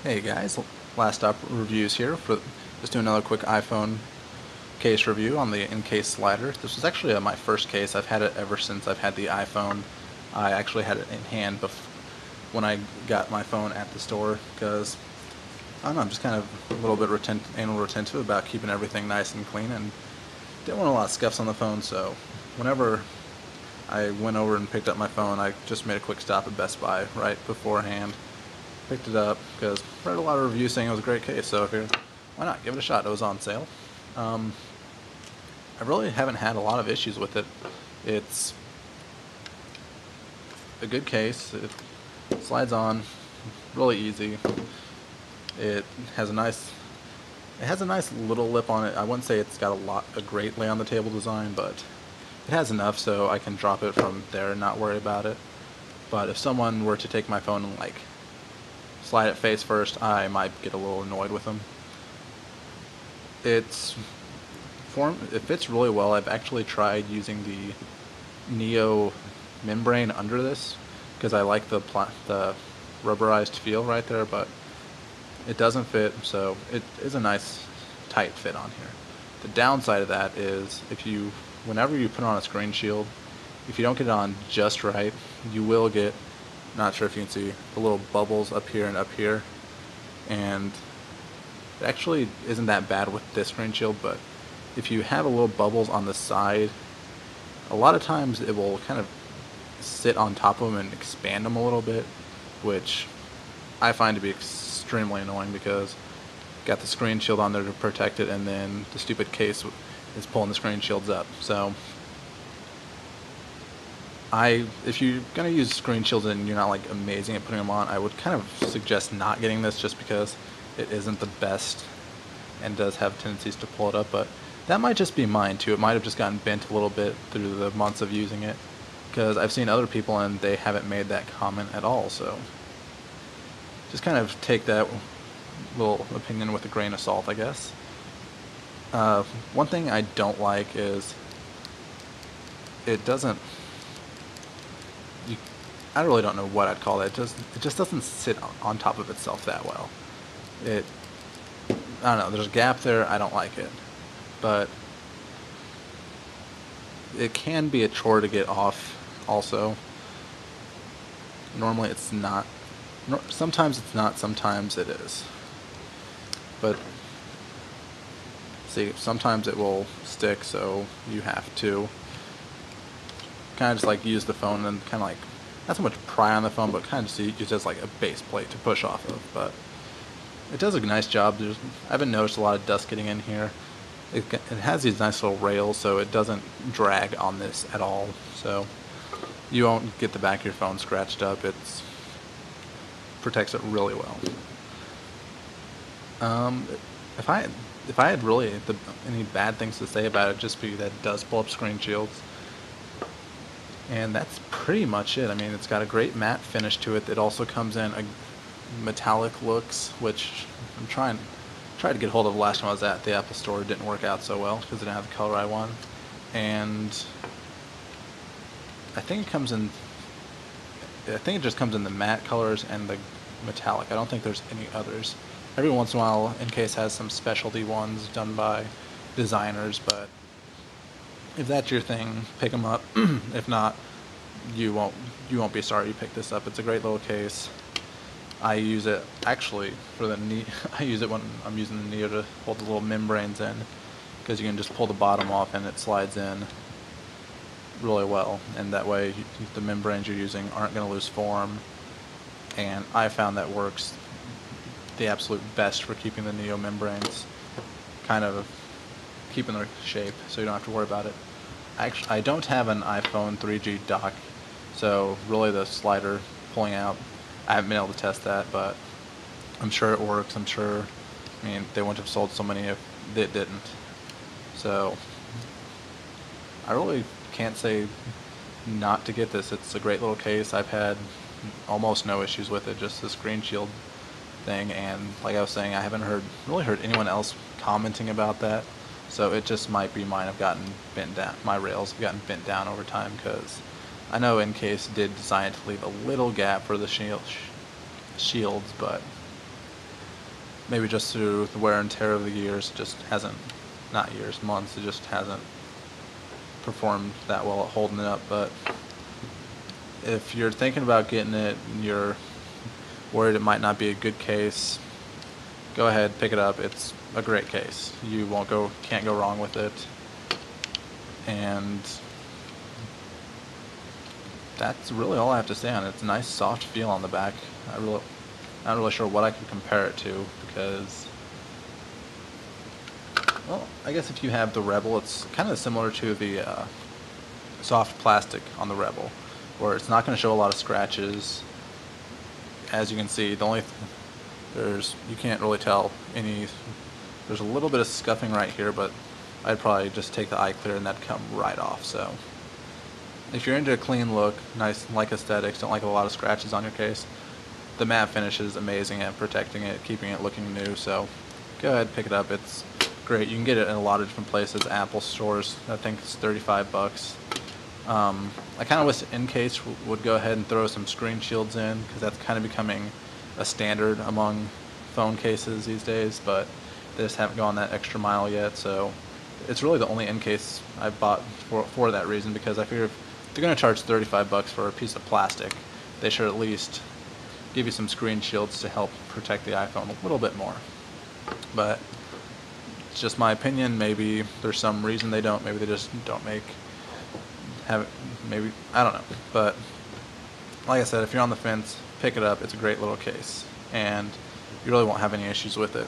Hey guys, last up reviews here for just do another quick iPhone case review on the Incase Slider. This was actually my first case. I've had it ever since I've had the iPhone. I actually had it in hand when I got my phone at the store because I don't know, I'm just kind of a little bit anal retentive about keeping everything nice and clean and didn't want a lot of scuffs on the phone. So whenever I went over and picked up my phone, I just made a quick stop at Best Buy right beforehand. Picked it up because I read a lot of reviews saying it was a great case, so I figured, why not, give it a shot. It was on sale. I really haven't had a lot of issues with it. It's a good case. It slides on really easy. It has a nice little lip on it. I wouldn't say it's got a great lay on the table design, but it has enough so I can drop it from there and not worry about it. But if someone were to take my phone and slide it face first, I might get a little annoyed with them. It fits really well. I've actually tried using the Neo membrane under this because I like the rubberized feel right there, but it doesn't fit, so it is a nice tight fit on here. The downside of that is whenever you put on a screen shield, if you don't get it on just right, you will get, not sure if you can see, the little bubbles up here and up here, and it actually isn't that bad with this screen shield, but if you have a little bubbles on the side, a lot of times it will kind of sit on top of them and expand them a little bit, which I find to be extremely annoying because got the screen shield on there to protect it, and then the stupid case is pulling the screen shields up. So if you're gonna use screen shields and you're not like amazing at putting them on, I would kind of suggest not getting this just because it isn't the best and does have tendencies to pull it up. But that might just be mine too. It might have just gotten bent a little bit through the months of using it, because I've seen other people and they haven't made that comment at all. So just kind of take that little opinion with a grain of salt, I guess. One thing I don't like is it doesn't. I really don't know what I'd call that. It just doesn't sit on top of itself that well. I don't know. There's a gap there. I don't like it, but it can be a chore to get off. Also, normally it's not. Sometimes it's not. Sometimes it is. But see, sometimes it will stick, so you have to kind of just use the phone and kind of not so much pry on the phone, but kind of just use it as a base plate to push off of. But it does a nice job. I haven't noticed a lot of dust getting in here. It has these nice little rails, so it doesn't drag on this at all. So you won't get the back of your phone scratched up. It protects it really well. If I had really any bad things to say about it, just be that it does pull up screen shields. And that's pretty much it. I mean, it's got a great matte finish to it. It also comes in a metallic looks, which I'm tried to get hold of last time I was at the Apple Store. It didn't work out so well because it didn't have the color I want. And I think it just comes in the matte colors and the metallic. I don't think there's any others. Every once in a while, Incase has some specialty ones done by designers, but if that's your thing, pick them up. If not, you won't be sorry you picked this up. It's a great little case. I use it actually for the knee. I use it when I'm using the Neo to hold the little membranes in, because you can just pull the bottom off and it slides in really well, and that way the membranes you're using aren't going to lose form. And I found that works the absolute best for keeping the Neo membranes kind of keeping their shape, so you don't have to worry about it. Actually, I don't have an iPhone 3G dock, so really the slider pulling out, I haven't been able to test that, but I'm sure it works. I mean, they wouldn't have sold so many if it didn't. So I really can't say not to get this. It's a great little case. I've had almost no issues with it, just the screen shield thing, and like I was saying, I haven't really heard anyone else commenting about that. So it just might be mine have gotten bent down. My rails have gotten bent down over time, because I know Incase did design it to leave a little gap for the shields, but maybe just through the wear and tear of the years, it just hasn't, not years, months, it just hasn't performed that well at holding it up. But if you're thinking about getting it and you're worried it might not be a good case, go ahead, pick it up. It's a great case. You can't go wrong with it. And that's really all I have to say on it. It's a nice soft feel on the back. Not really sure what I could compare it to, because, well, I guess if you have the Rebel, it's kind of similar to the soft plastic on the Rebel, where it's not going to show a lot of scratches. As you can see, the only you can't really tell any. There's a little bit of scuffing right here, but I'd probably just take the eye clear and that'd come right off. So if you're into a clean look, nice, like aesthetics, don't like a lot of scratches on your case, the matte finish is amazing at protecting it, keeping it looking new. So go ahead, pick it up. It's great. You can get it in a lot of different places. Apple stores, I think it's 35 bucks. I kind of wish Incase would go ahead and throw some screen shields in, because that's kind of becoming a standard among phone cases these days, but they just haven't gone that extra mile yet. So it's really the only Incase I've bought for that reason, because I figure if they're going to charge 35 bucks for a piece of plastic, they should at least give you some screen shields to help protect the iPhone a little bit more. But it's just my opinion. Maybe there's some reason they don't. Maybe they just don't maybe, I don't know. But like I said, if you're on the fence, pick it up. It's a great little case, and you really won't have any issues with it.